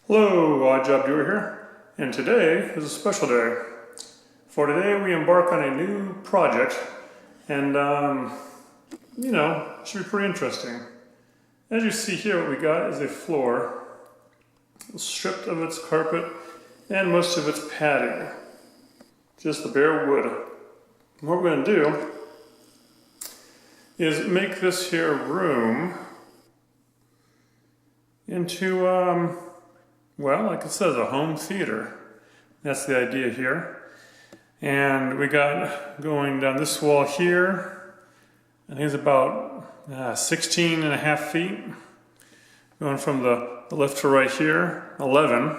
Hello, Odd Job Doer here, and today is a special day. For today we embark on a new project, and it should be pretty interesting. As you see here, what we got is a floor stripped of its carpet and most of its padding. Just the bare wood. And what we're going to do is make this here room into, well, like it says, a home theater. That's the idea here. And we got going down this wall here, I think it's about 16 and a half feet. Going from the left to right here, 11.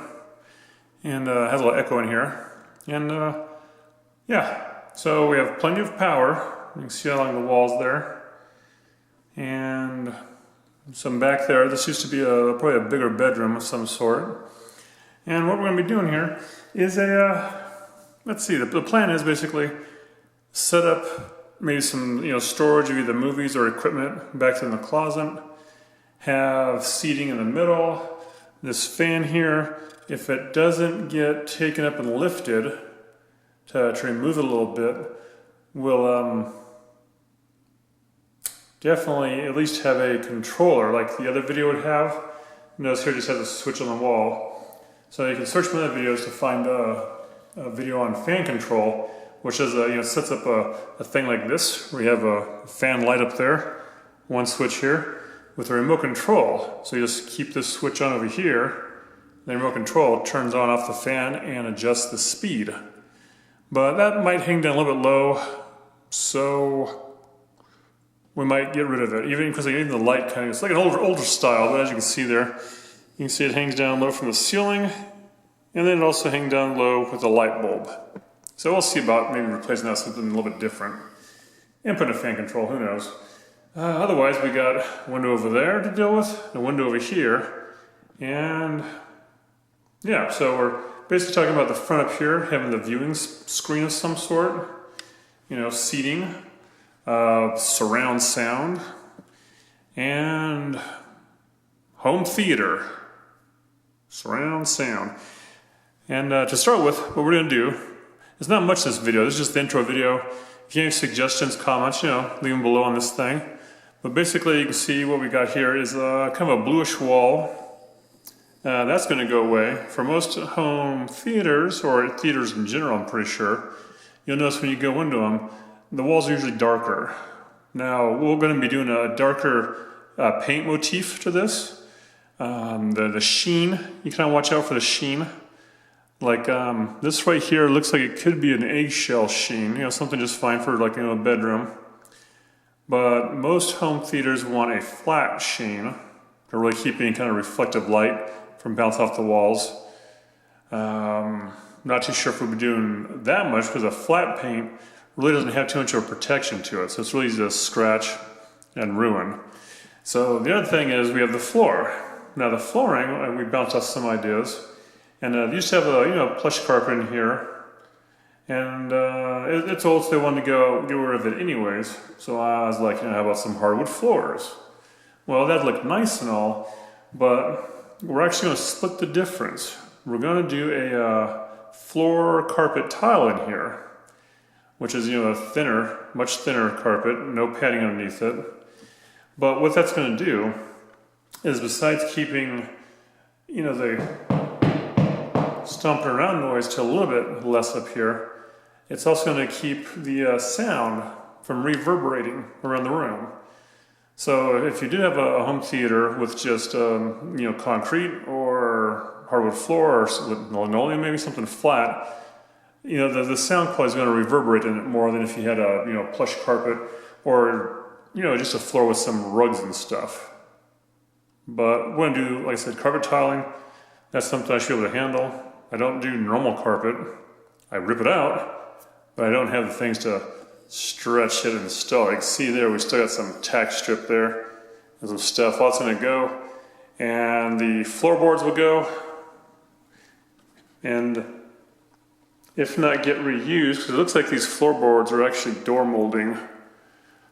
And has a little echo in here. And yeah, so we have plenty of power. You can see along the walls there. And some back there. This used to be probably a bigger bedroom of some sort. And what we're going to be doing here is let's see, the plan is basically set up maybe some storage of either movies or equipment back in the closet, have seating in the middle, this fan here, if it doesn't get taken up and lifted to remove it a little bit, we'll definitely at least have a controller like the other video would have. Notice here it just has a switch on the wall. So you can search my other videos to find a video on fan control, which is sets up a thing like this, where you have a fan light up there, one switch here, with a remote control. So you just keep this switch on over here, the remote control turns on off the fan and adjusts the speed. But that might hang down a little bit low, so we might get rid of it, even because even the light kind of, it's like an older style, but as you can see there, you can see it hangs down low from the ceiling, and then it also hangs down low with a light bulb. So we'll see about maybe replacing that with something a little bit different. And put a fan control, who knows. Otherwise, we got a window over there to deal with, a window over here, and yeah, so we're basically talking about the front up here, having the viewing screen of some sort, seating, surround sound, and home theater, surround sound. And to start with, what we're going to do, there's not much in this video, this is just the intro video. If you have any suggestions, comments, leave them below on this thing. But basically you can see what we got here is kind of a bluish wall. That's going to go away. For most home theaters, or theaters in general, I'm pretty sure, you'll notice when you go into them, the walls are usually darker. Now, we're going to be doing a darker paint motif to this. The sheen, you kind of watch out for the sheen. Like this right here looks like it could be an eggshell sheen, something just fine for like a bedroom. But most home theaters want a flat sheen to really keep any kind of reflective light from bouncing off the walls. Not too sure if we'll be doing that much because a flat paint really doesn't have too much of a protection to it, so it's really easy to scratch and ruin. So the other thing is we have the floor. Now the flooring, we bounced off some ideas, and they used to have a plush carpet in here, and it's old, so they wanted to get rid of it anyways. So I was like, how about some hardwood floors? Well, that looked nice and all, but we're actually going to split the difference. We're going to do a floor carpet tile in here, which is a thinner, much thinner carpet, no padding underneath it. But what that's going to do is, besides keeping the stomping around noise to a little bit less up here, it's also going to keep the sound from reverberating around the room. So if you do have a home theater with just concrete or hardwood floor or linoleum, maybe something flat, the sound quality is going to reverberate in it more than if you had a plush carpet or just a floor with some rugs and stuff. But we're going to do, like I said, carpet tiling. That's something I should be able to handle. I don't do normal carpet. I rip it out, but I don't have the things to stretch it and install. You can see there, we still got some tack strip there and some stuff. All that's going to go. And the floorboards will go. And if not get reused, because it looks like these floorboards are actually door molding.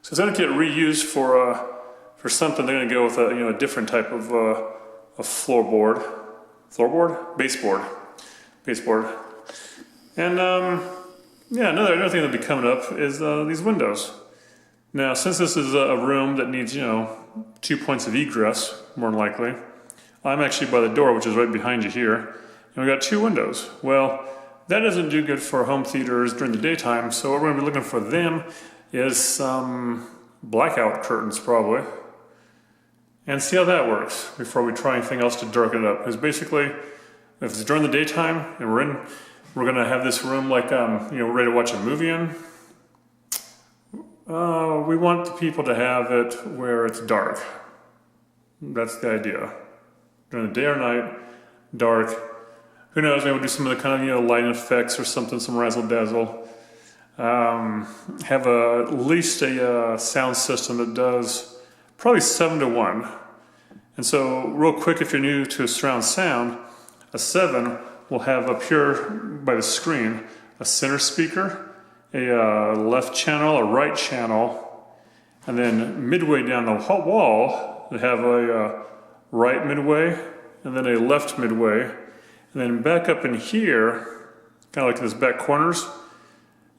So it's going to get reused for something. They're going to go with a different type of floorboard floorboard? Baseboard. And yeah, another thing that'll be coming up is these windows. Now, since this is a room that needs, 2 points of egress, more than likely, I'm actually by the door, which is right behind you here, and we got 2 windows. Well, that doesn't do good for home theaters during the daytime, so what we're going to be looking for them is some blackout curtains, probably, and see how that works before we try anything else to darken it up. Because basically, if it's during the daytime and we're going to have this room like, we're ready to watch a movie in. We want the people to have it where it's dark. That's the idea. During the day or night, dark. Who knows, maybe we'll do some of the kind of, light effects or something, some razzle-dazzle. Have at least a sound system that does probably 7 to 1. And so, real quick, if you're new to surround sound, a 7 will have up here by the screen a center speaker, a left channel, a right channel, and then midway down the wall, they have a right midway, and then a left midway, and then back up in here, kind of like this back corners,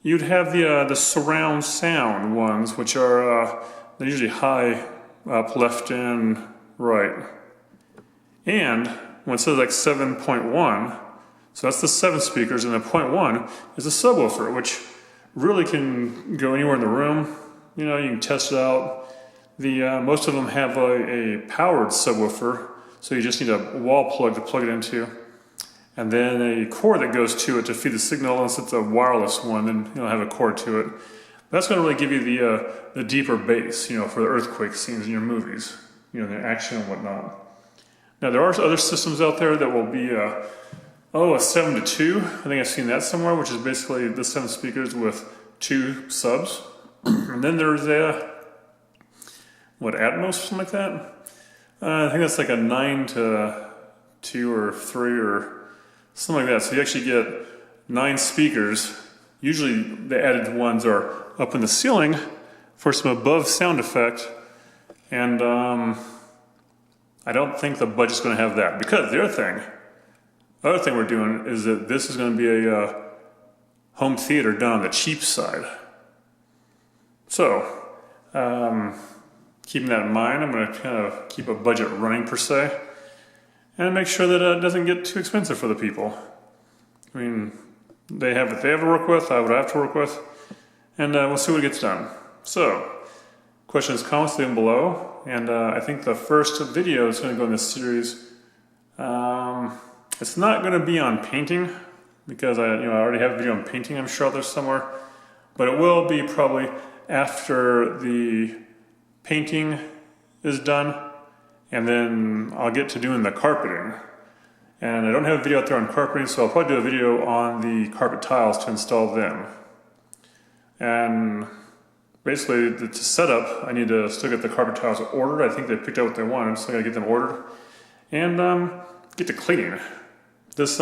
you'd have the surround sound ones, which are they're usually high up, left and right. And when it says like 7.1, so that's the 7 speakers, and the 0.1 is a subwoofer, which really can go anywhere in the room. You can test it out. Most of them have a powered subwoofer, so you just need a wall plug to plug it into, and then a cord that goes to it to feed the signal. Unless it's a wireless one, then you'll have a cord to it. But that's going to really give you the deeper bass, for the earthquake scenes in your movies, the action and whatnot. Now there are other systems out there that will be a 7 to 2. I think I've seen that somewhere, which is basically the 7 speakers with 2 subs. And then there's Atmos or something like that? I think that's like a 9 to 2 or 3 or something like that. So you actually get 9 speakers. Usually the added ones are up in the ceiling for some above sound effect. And I don't think the budget's going to have that. Because the other thing we're doing is that this is going to be a home theater done on the cheap side. So, keeping that in mind, I'm going to kind of keep a budget running per se, and make sure that it doesn't get too expensive for the people. I mean, they have what they have to work with, I have what I have to work with, and we'll see what gets done. So, questions, comments, leave them below, and I think the first video is going to go in this series. It's not going to be on painting, because I already have a video on painting, I'm sure out there somewhere, but it will be probably after the painting is done, and then I'll get to doing the carpeting. And I don't have a video out there on carpeting, so I'll probably do a video on the carpet tiles to install them. And basically, to set up, I need to still get the carpet tiles ordered. I think they picked out what they want, I'm still going to get them ordered. And get to cleaning. This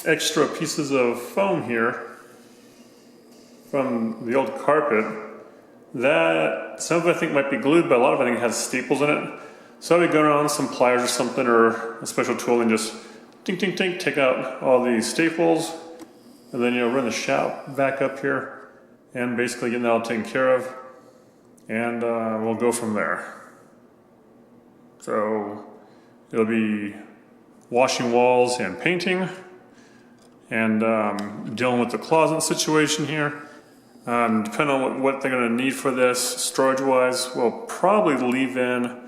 extra pieces of foam here from the old carpet, that some of it I think might be glued, but a lot of it I think has staples in it. So I'll be going on some pliers or something, or a special tool, and just tink tink tink, take out all these staples, and then run the shop back up here, and basically getting that all taken care of, and we'll go from there. So it'll be washing walls and painting, and dealing with the closet situation here. Depending on what they're going to need for this, storage-wise, we'll probably leave in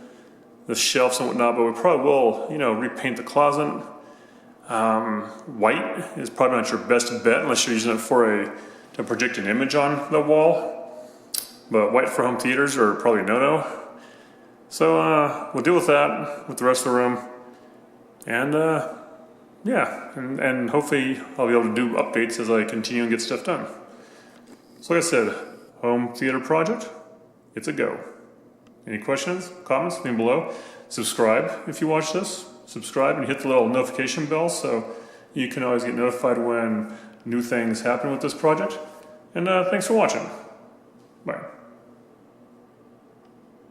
the shelves and whatnot, but we probably will, repaint the closet. White is probably not your best bet unless you're using it to project an image on the wall. But white for home theaters are probably no-no. So we'll deal with that with the rest of the room. And yeah, and hopefully I'll be able to do updates as I continue and get stuff done. So like I said, home theater project, it's a go. Any questions, comments, leave them below. Subscribe if you watch this. Subscribe and hit the little notification bell so you can always get notified when new things happen with this project. And thanks for watching. Bye.